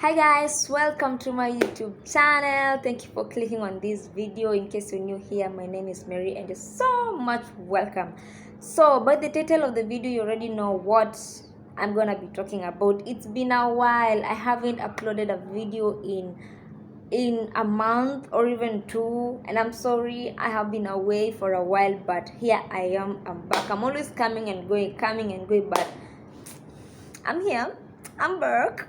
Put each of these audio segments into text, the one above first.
Hi guys, welcome to my YouTube channel. Thank you for clicking on this video. In case you're new here, my name is Mary and you're so much welcome. So by the title of the video, you already know what I'm gonna be talking about. It's been a while. I haven't uploaded a video in a month or even two, and I'm sorry I have been away for a while, but here I am. I'm back. I'm always coming and going, but I'm here. I'm back.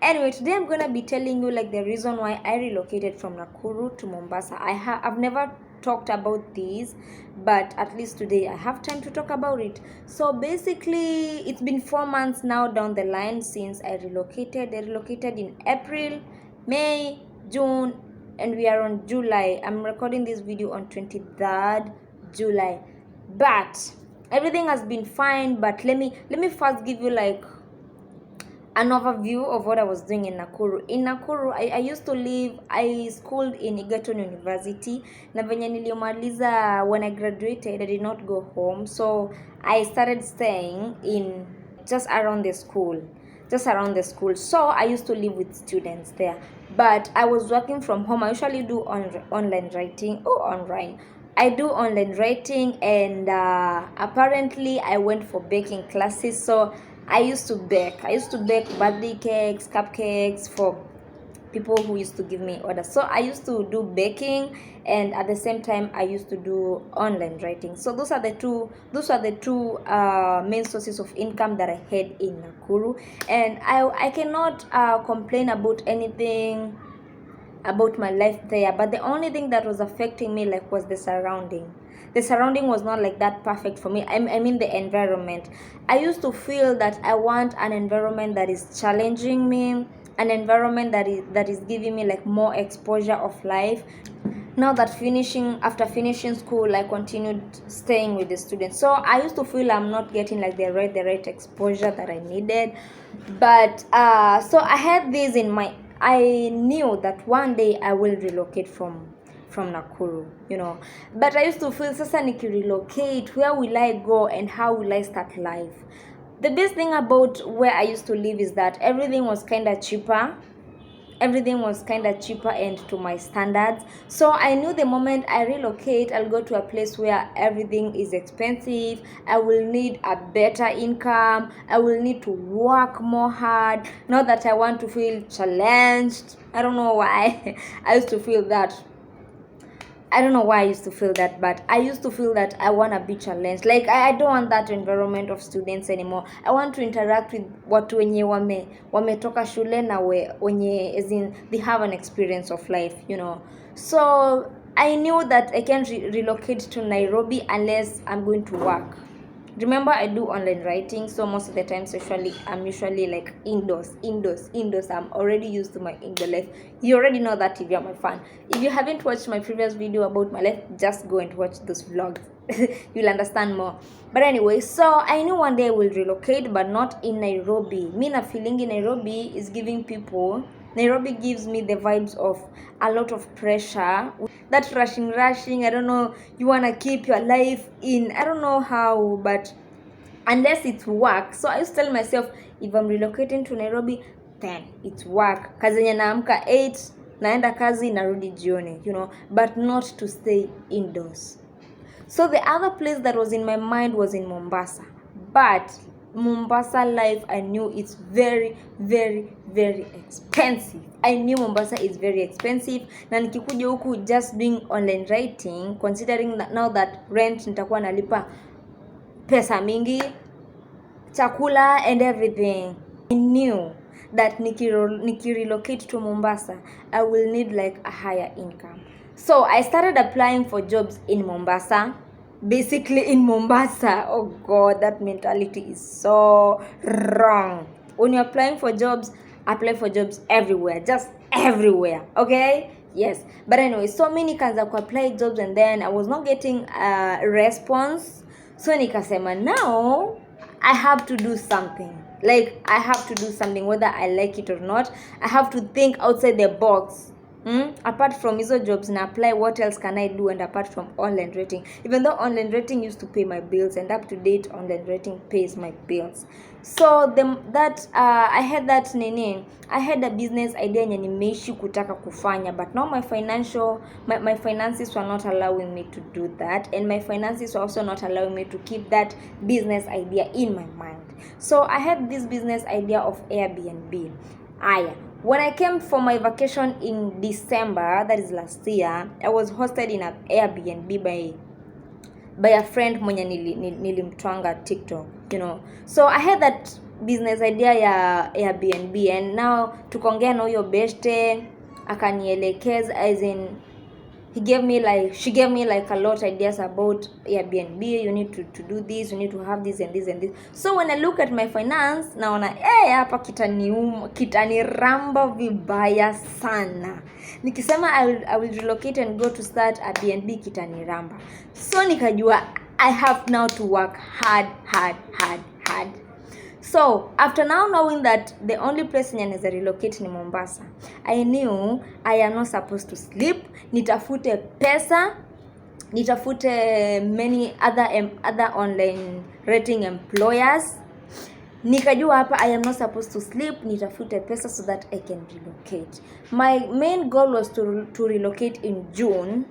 Anyway, today I'm gonna be telling you like the reason why I relocated from Nakuru to Mombasa. I've never talked about this, but at least today I have time to talk about it. So basically, it's been 4 months now down the line since I relocated. I relocated in April, May, June, and we are on July. I'm recording this video on 23rd July, but everything has been fine. But let me first give you like an overview of what I was doing in Nakuru. In Nakuru, I schooled in Egerton University. Na venye niliomaliza, when I graduated, I did not go home. So I started staying in just around the school. So I used to live with students there. But I was working from home. I usually do online writing. I do online writing, and apparently I went for baking classes. So I used to bake birthday cakes, cupcakes for people who used to give me orders. So I used to do baking, and at the same time I used to do online writing. So those are the two main sources of income that I had in Nakuru, and I cannot complain about anything about my life there. But the only thing that was affecting me like was the surrounding. The surrounding was not like that perfect for me. I mean the environment. I used to feel that I want an environment that is challenging me, an environment that is giving me like more exposure of life. Now that after finishing school, I continued staying with the students. So I used to feel I'm not getting like the right exposure that I needed. But so I had this in my. I knew that one day I will relocate from Nakuru, But I used to feel, sasa relocate, where will I go and how will I start life? The best thing about where I used to live is that everything was kind of cheaper. And to my standards. So I knew the moment I relocate, I'll go to a place where everything is expensive. I will need a better income. I will need to work more hard. Not that I want to feel challenged. I don't know why I used to feel that. But I used to feel that I want to be challenged. Like I don't want that environment of students anymore. I want to interact with watu wenye wametoka shule na wenye, as in they have an experience of life, So I knew that I can't relocate to Nairobi unless I'm going to work. Remember, I do online writing, so most of the times I'm usually like indoors. I'm already used to my indoor life. You already know that if you're my fan. If you haven't watched my previous video about my life, just go and watch those vlogs. You'll understand more. But anyway, so I knew one day I will relocate, but not in Nairobi. Me na feeling in Nairobi is giving people. Nairobi gives me the vibes of a lot of pressure. That rushing, I don't know, you want to keep your life in, I don't know how, but unless it's work. So I used to tell myself, if I'm relocating to Nairobi, then it's work. Kazi yenye naamka 8, naenda kazi, narudi jioni, but not to stay indoors. So the other place that was in my mind was in Mombasa. But Mombasa life, I knew it's very, very, very expensive. I knew Mombasa is very expensive. Na nikikuja huku just doing online writing, considering that now that rent nitakuwa nalipa pesa mingi, chakula and everything. I knew that relocate to Mombasa, I will need like a higher income. So I started applying for jobs in Mombasa. Basically in Mombasa, oh God, that mentality is so wrong. When you're applying for jobs, apply for jobs everywhere, just everywhere, okay? Yes, but anyway, so many kinds of apply jobs, and then I was not getting a response. So nikasema, now I have to do something. Like I have to do something whether I like it or not. I have to think outside the box. Apart from hizo jobs na apply, what else can I do? And apart from online rating, even though online rating used to pay my bills, and up to date online rating pays my bills. So I had that nini, I had a business idea yenye nimeishi kutaka kufanya, but now my finances were not allowing me to do that, and my finances were also not allowing me to keep that business idea in my mind. So I had this business idea of Airbnb. When I came for my vacation in December, that is last year, I was hosted in an Airbnb by a friend mwenye nilimtwanga TikTok, So I had that business idea ya Airbnb, and now tukaongea na huyo beste akanielekeza, as in she gave me like a lot of ideas about Airbnb. You need to do this, you need to have this and this and this. So when I look at my finance, naona hapa kitaniramba vibaya sana. Nikisema I will relocate and go to start Airbnb, kitaniramba. So nikajua I have now to work hard. So after now knowing that the only place naweza relocate ni Mombasa, I knew I am not supposed to sleep. Nitafute pesa, nitafute many other online rating employers. Nikajua hapa I am not supposed to sleep, nitafute pesa so that I can relocate. My main goal was to relocate in June,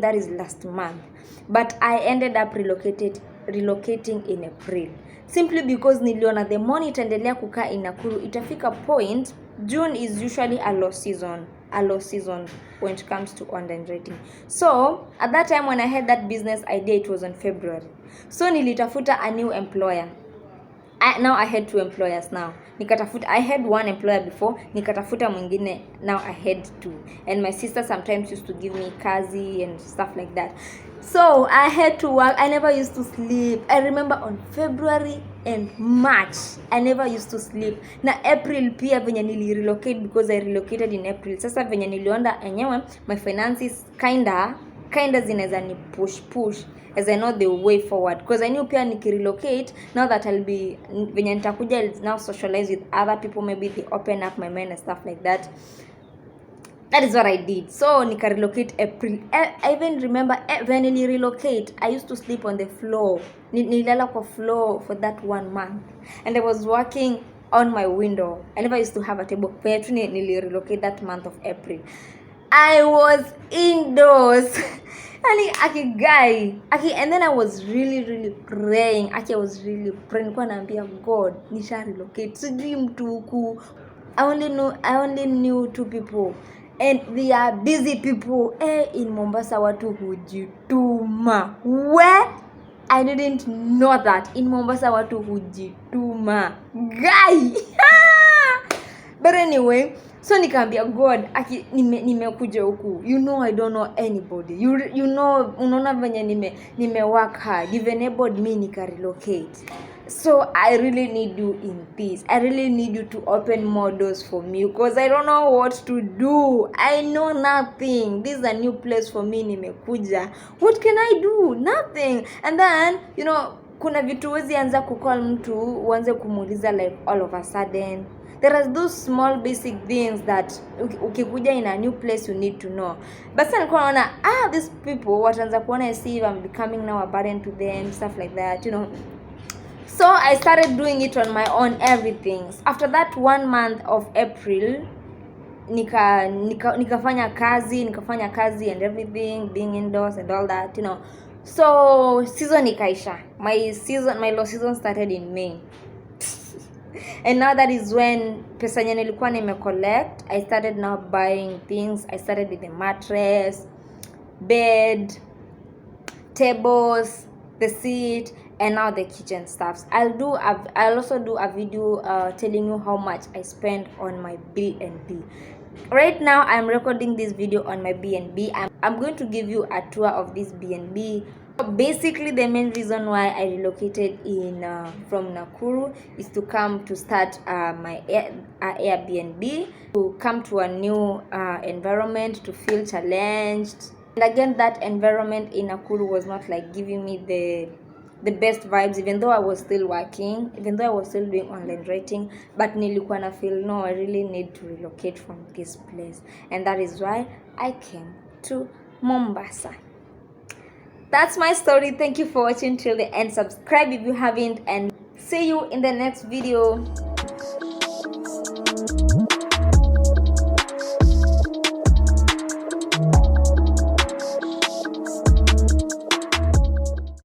that is last month. But I ended up relocating in April. Simply because niliona the money itaendelea kukaa in Nakuru, itafika point. June is usually a low season when it comes to online rating. So at that time when I had that business idea, it was on February. So nilitafuta a new employer. Now I had 2 employers now. I had 1 employer before, nikatafuta mwingine, now I had 2. And my sister sometimes used to give me kazi and stuff like that. So I had to work. I never used to sleep. I remember on February and March, I never used to sleep. Na April pia venye relocate, because I relocated in April. Sasa venye niliona enyewe my finances kinda zinaweza ni push as I know the way forward, because I knew pia relocate, now that I'll be venye nitakuja now socialize with other people, maybe they open up my mind and stuff like that. That is what I did. So relocate April. I even remember when I relocate, I used to sleep on the floor. Nilala kwa floor for that 1 month, and I was working on my window. I never used to have a table. When I relocate that month of April, I was indoors. And then I was really praying. I was really praying kwa naambia God, nisha relocate. Sijui mtu huku. I only knew 2 people, and they are busy people. In Mombasa watu hujituma. Where? I didn't know that. In Mombasa watu hujituma. Guy. But anyway, so nikaambia God, nimekuja huku. I don't know anybody. Unaona venye nime work hard. You've enabled me relocate. So I really need you in peace. I really need you to open more doors for me, because I don't know what to do. I know nothing. This is a new place for me, nimekuja. What can I do? Nothing. And then, kuna vitu wezi anza kukall mtu, uanze kumuuliza like all of a sudden. There are those small basic things that ukikuja in a new place you need to know. But sasa nilikuwa naona these people wataanza kuona as if I'm becoming now a burden to them, stuff like that, So I started doing it on my own, everything. After that 1 month of April, nikafanya kazi and everything, being indoors and all that, So season ikaisha. My low season started in May. And now that is when pesa yenye nilikuwa nimecollect, I started now buying things. I started with the mattress, bed, tables, the seat, and now the kitchen stuffs. I'll also do a video telling you how much I spend on my B&B. Right now I'm recording this video on my B&B. I'm going to give you a tour of this B&B. Basically, the main reason why I relocated from Nakuru is to come to start my Airbnb, to come to a new environment, to feel challenged. And again, that environment in Nakuru was not like giving me the the best vibes, even though I was still working, even though I was still doing online writing, but nilikuwa na feel no, I really need to relocate from this place, and that is why I came to Mombasa. That's my story. Thank you for watching till the end. Subscribe if you haven't, and see you in the next video.